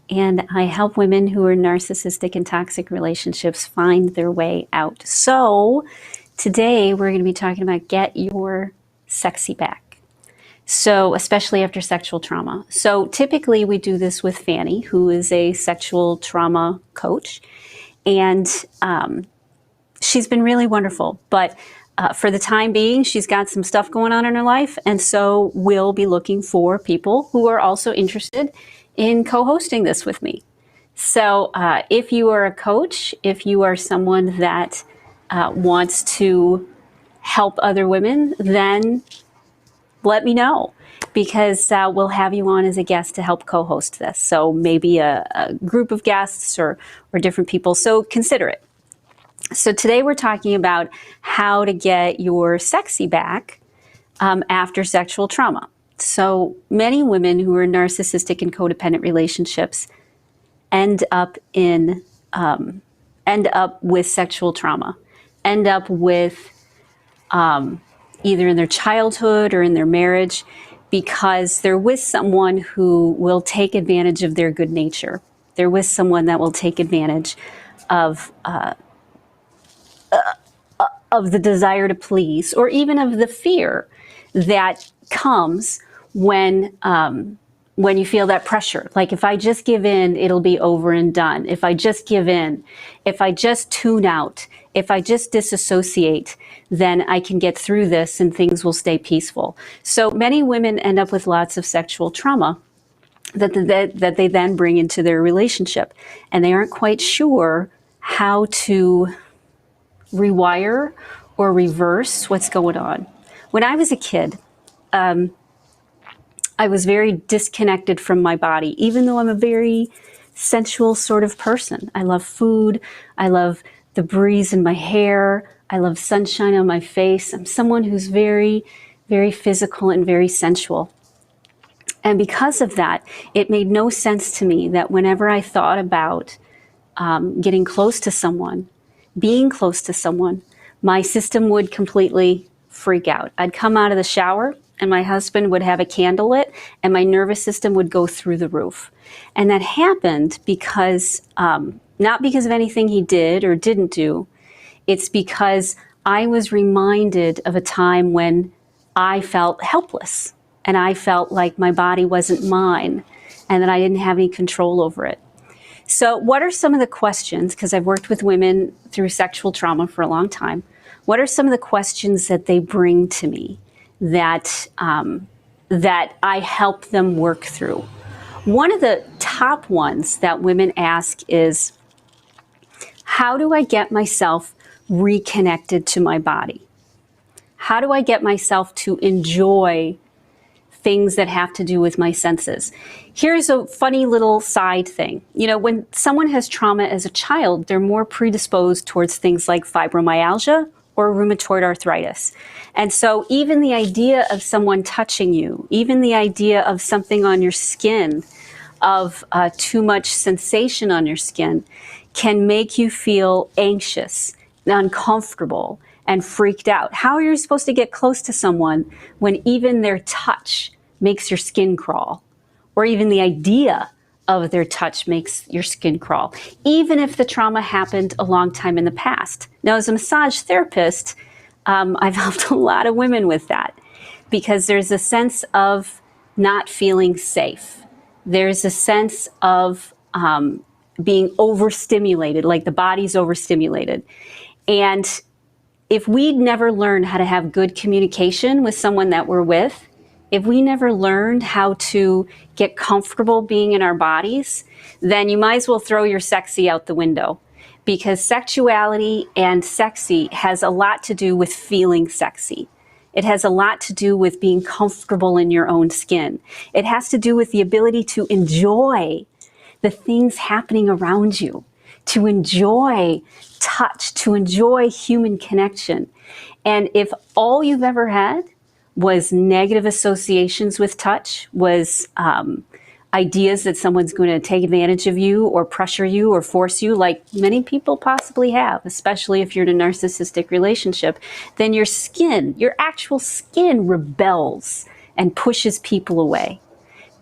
and I help women who are in narcissistic and toxic relationships find their way out. So today we're going to be talking about get your sexy back. So especially after sexual trauma. So typically we do this with Fanny, who is a sexual trauma coach, and she's been really wonderful. But for the time being, she's got some stuff going on in her life, and so we'll be looking for people who are also interested in co-hosting this with me. So if you are a coach, if you are someone that wants to help other women, then let me know, because we'll have you on as a guest to help co-host this. So maybe a group of guests or different people. So consider it. So today we're talking about how to get your sexy back after sexual trauma. So many women who are in narcissistic and codependent relationships end up with sexual trauma, end up with either in their childhood or in their marriage, because they're with someone who will take advantage of their good nature. They're with someone that will take advantage of the desire to please, or even of the fear that comes when you feel that pressure. Like, if I just give in, it'll be over and done. If I just give in, if I just tune out, if I just disassociate, then I can get through this and things will stay peaceful. So many women end up with lots of sexual trauma that they then bring into their relationship, and they aren't quite sure how to rewire or reverse what's going on. When I was a kid, I was very disconnected from my body, even though I'm a very sensual sort of person. I love food. I love the breeze in my hair. I love sunshine on my face. I'm someone who's very, very physical and very sensual. And because of that, it made no sense to me that whenever I thought about getting close to someone, being close to someone, my system would completely freak out. I'd come out of the shower and my husband would have a candle lit and my nervous system would go through the roof. And that happened because, not because of anything he did or didn't do, it's because I was reminded of a time when I felt helpless and I felt like my body wasn't mine and that I didn't have any control over it. So what are some of the questions, because I've worked with women through sexual trauma for a long time, what are some of the questions that they bring to me that I help them work through? One of the top ones that women ask is, how do I get myself reconnected to my body? How do I get myself to enjoy things that have to do with my senses? Here's a funny little side thing. You know, when someone has trauma as a child, they're more predisposed towards things like fibromyalgia or rheumatoid arthritis. And so even the idea of someone touching you, even the idea of something on your skin, of too much sensation on your skin, can make you feel anxious, uncomfortable, and freaked out. How are you supposed to get close to someone when even their touch makes your skin crawl? Or even the idea of their touch makes your skin crawl, even if the trauma happened a long time in the past. Now, as a massage therapist, I've helped a lot of women with that, because there's a sense of not feeling safe. There's a sense of being overstimulated, like the body's overstimulated. And if we'd never learned how to have good communication with someone that we're with, if we never learned how to get comfortable being in our bodies, then you might as well throw your sexy out the window, because sexuality and sexy has a lot to do with feeling sexy. It has a lot to do with being comfortable in your own skin. It has to do with the ability to enjoy the things happening around you, to enjoy touch, to enjoy human connection. And if all you've ever had was negative associations with touch, was ideas that someone's going to take advantage of you or pressure you or force you, like many people possibly have, especially if you're in a narcissistic relationship, then your skin, your actual skin, rebels and pushes people away.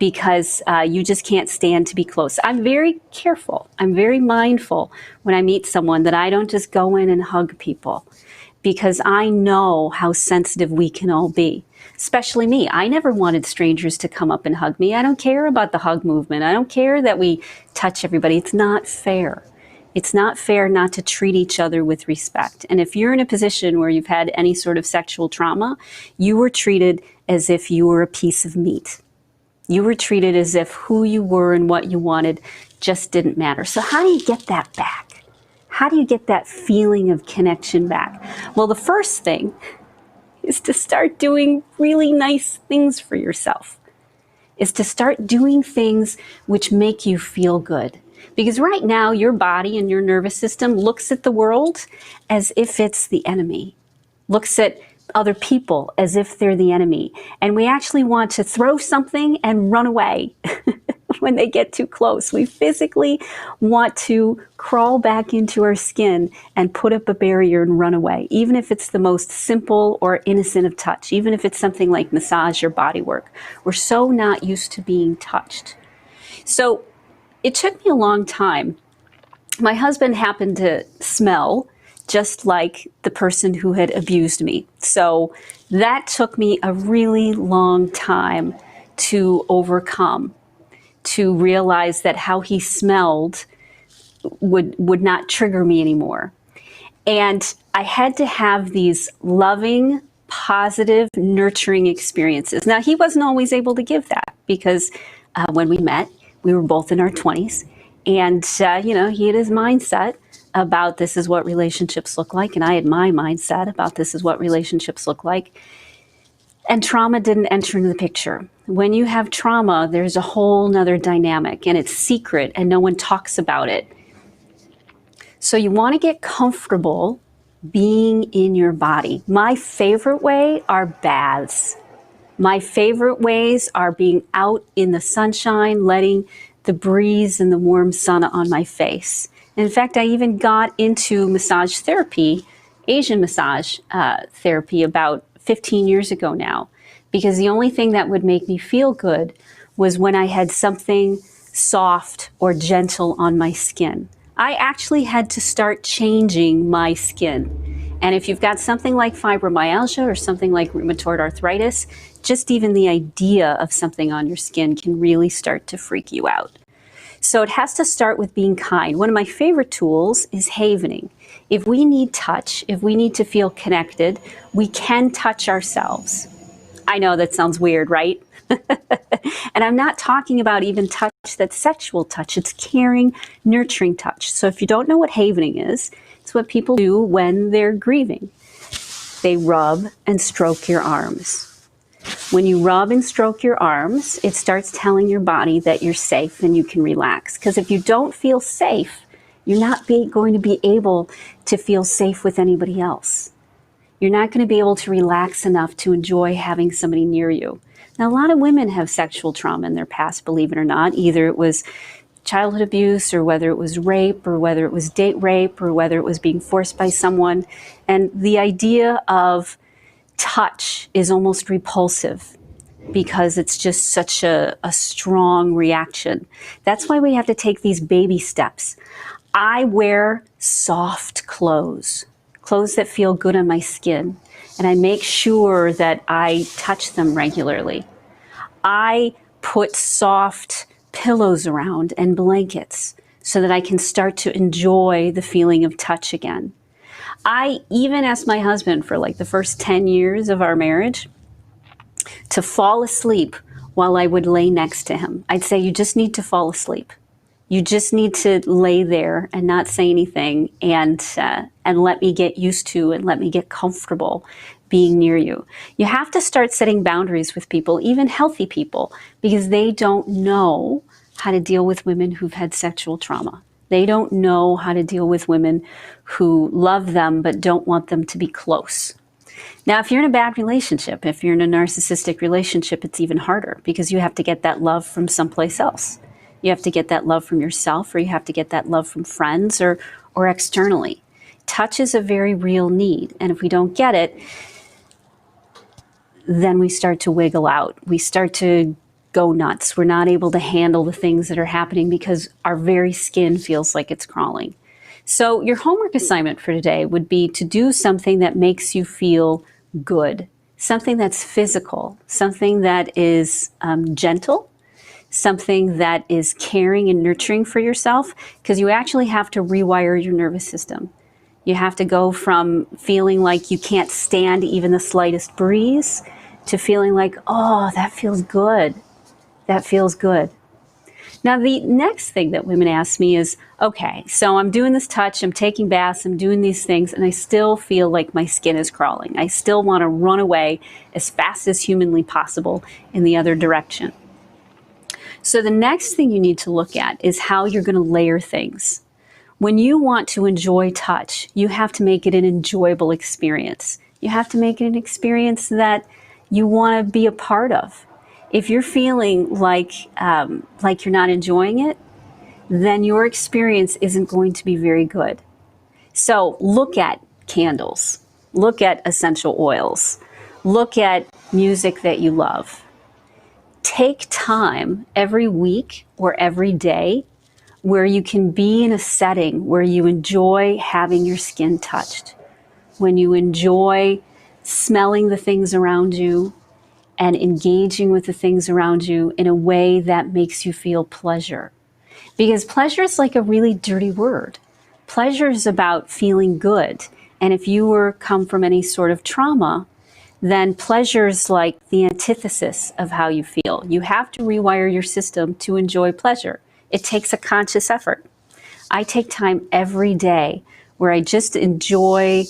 because you just can't stand to be close. I'm very careful. I'm very mindful when I meet someone that I don't just go in and hug people, because I know how sensitive we can all be, especially me. I never wanted strangers to come up and hug me. I don't care about the hug movement. I don't care that we touch everybody. It's not fair. It's not fair not to treat each other with respect. And if you're in a position where you've had any sort of sexual trauma, you were treated as if you were a piece of meat. You were treated as if who you were and what you wanted just didn't matter. So how do you get that back? How do you get that feeling of connection back? Well, the first thing is to start doing really nice things for yourself. Is to start doing things which make you feel good. Because right now, your body and your nervous system looks at the world as if it's the enemy, looks at other people as if they're the enemy. And we actually want to throw something and run away when they get too close. We physically want to crawl back into our skin and put up a barrier and run away, even if it's the most simple or innocent of touch, even if it's something like massage or body work. We're so not used to being touched. So it took me a long time. My husband happened to smell just like the person who had abused me. So that took me a really long time to overcome, to realize that how he smelled would not trigger me anymore. And I had to have these loving, positive, nurturing experiences. Now, he wasn't always able to give that because when we met, we were both in our 20s. And, he had his mindset about this is what relationships look like. And I had my mindset about this is what relationships look like. And trauma didn't enter into the picture. When you have trauma, there's a whole nother dynamic, and it's secret and no one talks about it. So you want to get comfortable being in your body. My favorite way are baths. My favorite ways are being out in the sunshine, letting the breeze and the warm sun on my face. In fact, I even got into massage therapy, Asian massage therapy, about 15 years ago now, because the only thing that would make me feel good was when I had something soft or gentle on my skin. I actually had to start changing my skin. And if you've got something like fibromyalgia or something like rheumatoid arthritis, just even the idea of something on your skin can really start to freak you out. So it has to start with being kind. One of my favorite tools is havening. If we need touch, if we need to feel connected, we can touch ourselves. I know that sounds weird, right? And I'm not talking about even touch that's sexual touch. It's caring, nurturing touch. So if you don't know what havening is, it's what people do when they're grieving. They rub and stroke your arms. When you rub and stroke your arms, it starts telling your body that you're safe and you can relax. Because if you don't feel safe, you're not going to be able to feel safe with anybody else. You're not going to be able to relax enough to enjoy having somebody near you. Now, a lot of women have sexual trauma in their past, believe it or not. Either it was childhood abuse, or whether it was rape, or whether it was date rape, or whether it was being forced by someone. And the idea of touch is almost repulsive because it's just such a strong reaction. That's why we have to take these baby steps. I wear soft clothes that feel good on my skin, and I make sure that I touch them regularly. I put soft pillows around and blankets so that I can start to enjoy the feeling of touch again. I even asked my husband for like the first 10 years of our marriage to fall asleep while I would lay next to him. I'd say, you just need to fall asleep. You just need to lay there and not say anything and let me get used to and let me get comfortable being near you. You have to start setting boundaries with people, even healthy people, because they don't know how to deal with women who've had sexual trauma. They don't know how to deal with women who love them but don't want them to be close. Now, if you're in a bad relationship, if you're in a narcissistic relationship, it's even harder because you have to get that love from someplace else. You have to get that love from yourself, or you have to get that love from friends or externally. Touch is a very real need, and if we don't get it, then we start to wiggle out. We start to go nuts. We're not able to handle the things that are happening because our very skin feels like it's crawling. So your homework assignment for today would be to do something that makes you feel good, something that's physical, something that is gentle, something that is caring and nurturing for yourself, because you actually have to rewire your nervous system. You have to go from feeling like you can't stand even the slightest breeze to feeling like, oh, that feels good. That feels good. Now, the next thing that women ask me is, okay, so I'm doing this touch, I'm taking baths, I'm doing these things, and I still feel like my skin is crawling. I still want to run away as fast as humanly possible in the other direction. So the next thing you need to look at is how you're going to layer things. When you want to enjoy touch, you have to make it an enjoyable experience. You have to make it an experience that you want to be a part of. If you're feeling like you're not enjoying it, then your experience isn't going to be very good. So look at candles, look at essential oils, look at music that you love. Take time every week or every day where you can be in a setting where you enjoy having your skin touched, when you enjoy smelling the things around you and engaging with the things around you in a way that makes you feel pleasure. Because pleasure is like a really dirty word. Pleasure is about feeling good. And if you were come from any sort of trauma, then pleasure is like the antithesis of how you feel. You have to rewire your system to enjoy pleasure. It takes a conscious effort. I take time every day where I just enjoy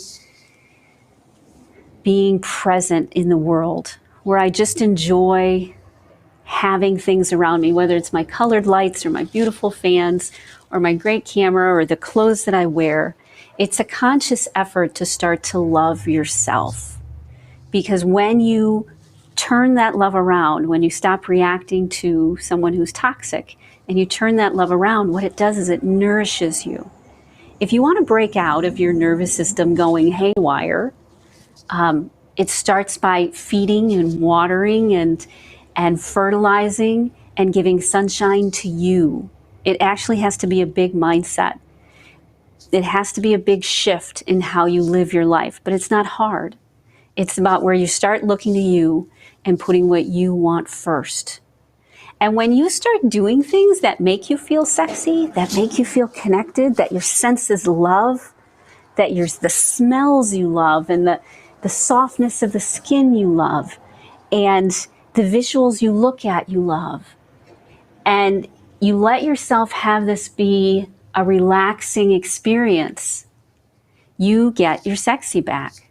being present in the world, where I just enjoy having things around me, whether it's my colored lights or my beautiful fans or my great camera or the clothes that I wear. It's a conscious effort to start to love yourself. Because when you turn that love around, when you stop reacting to someone who's toxic and you turn that love around, what it does is it nourishes you. If you want to break out of your nervous system going haywire, it starts by feeding and watering and fertilizing and giving sunshine to you. It actually has to be a big mindset. It has to be a big shift in how you live your life, but it's not hard. It's about where you start looking to you and putting what you want first. And when you start doing things that make you feel sexy, that make you feel connected, that your senses love, that the smells you love and the softness of the skin you love, and the visuals you look at you love, and you let yourself have this be a relaxing experience, you get your sexy back.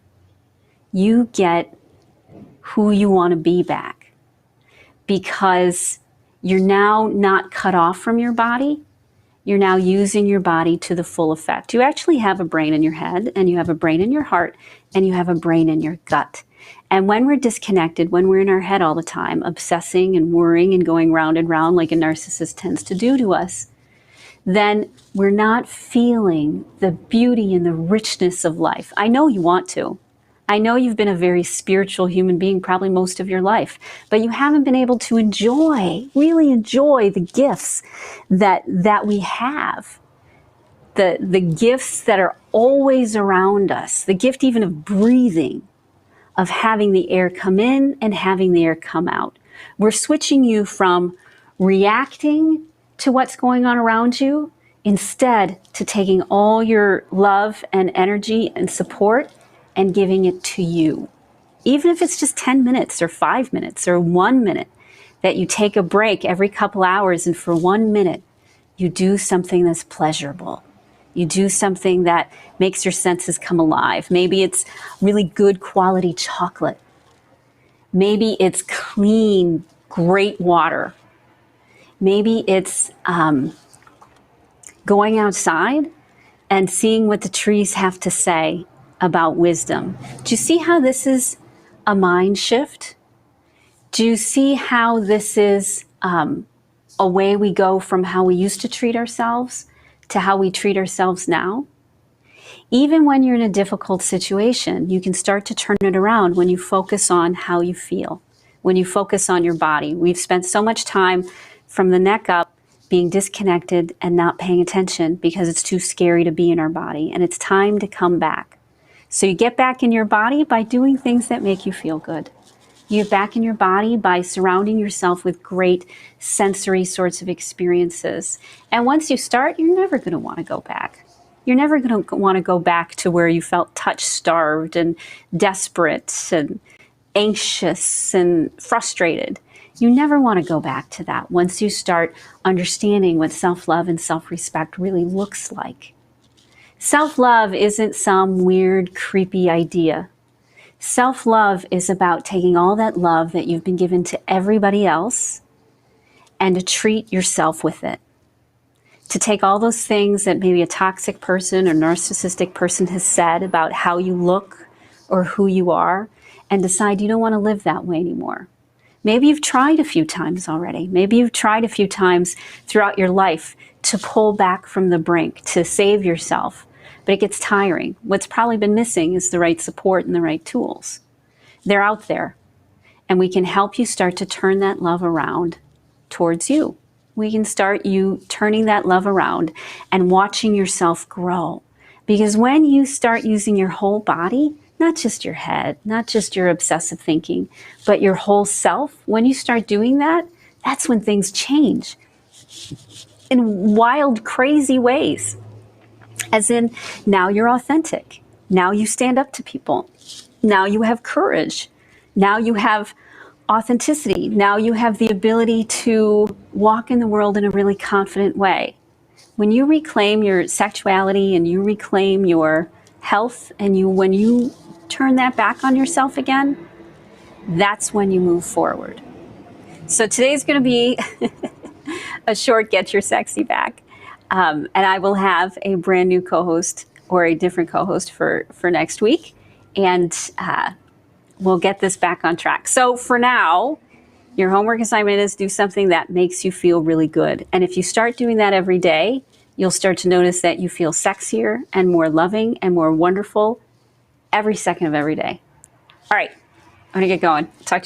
You get who you want to be back, because you're now not cut off from your body. You're now using your body to the full effect. You actually have a brain in your head, and you have a brain in your heart, and you have a brain in your gut. And when we're disconnected, when we're in our head all the time, obsessing and worrying and going round and round like a narcissist tends to do to us, then we're not feeling the beauty and the richness of life. I know you want to. I know you've been a very spiritual human being probably most of your life, but you haven't been able to really enjoy the gifts that we have. The gifts that are always around us, the gift even of breathing, of having the air come in and having the air come out. We're switching you from reacting to what's going on around you, instead to taking all your love and energy and support and giving it to you. Even if it's just 10 minutes or 5 minutes or 1 minute, that you take a break every couple hours and for 1 minute, you do something that's pleasurable. You do something that makes your senses come alive. Maybe it's really good quality chocolate. Maybe it's clean, great water. Maybe it's going outside and seeing what the trees have to say about wisdom. Do you see how this is a mind shift? Do you see how this is a way we go from how we used to treat ourselves to how we treat ourselves now? Even when you're in a difficult situation, you can start to turn it around when you focus on how you feel, when you focus on your body. We've spent so much time from the neck up being disconnected and not paying attention because it's too scary to be in our body. And it's time to come back. So you get back in your body by doing things that make you feel good. You get back in your body by surrounding yourself with great sensory sorts of experiences. And once you start, you're never going to want to go back. You're never going to want to go back to where you felt touch-starved and desperate and anxious and frustrated. You never want to go back to that once you start understanding what self-love and self-respect really looks like. Self-love isn't some weird, creepy idea. Self-love is about taking all that love that you've been given to everybody else and to treat yourself with it. To take all those things that maybe a toxic person or narcissistic person has said about how you look or who you are and decide you don't want to live that way anymore. Maybe you've tried a few times already. Maybe you've tried a few times throughout your life to pull back from the brink, to save yourself, but it gets tiring. What's probably been missing is the right support and the right tools. They're out there, and we can help you start to turn that love around towards you. We can start you turning that love around and watching yourself grow. Because when you start using your whole body, not just your head, not just your obsessive thinking, but your whole self, when you start doing that, that's when things change in wild, crazy ways. As in, now you're authentic. Now you stand up to people. Now you have courage. Now you have authenticity. Now you have the ability to walk in the world in a really confident way. When you reclaim your sexuality and you reclaim your health and when you turn that back on yourself again, that's when you move forward. So today's going to be a short Get Your Sexy Back. And I will have a brand new co-host or a different co-host for next week. And we'll get this back on track. So for now, your homework assignment is do something that makes you feel really good. And if you start doing that every day, you'll start to notice that you feel sexier and more loving and more wonderful every second of every day. All right, I'm going to get going. Talk to you.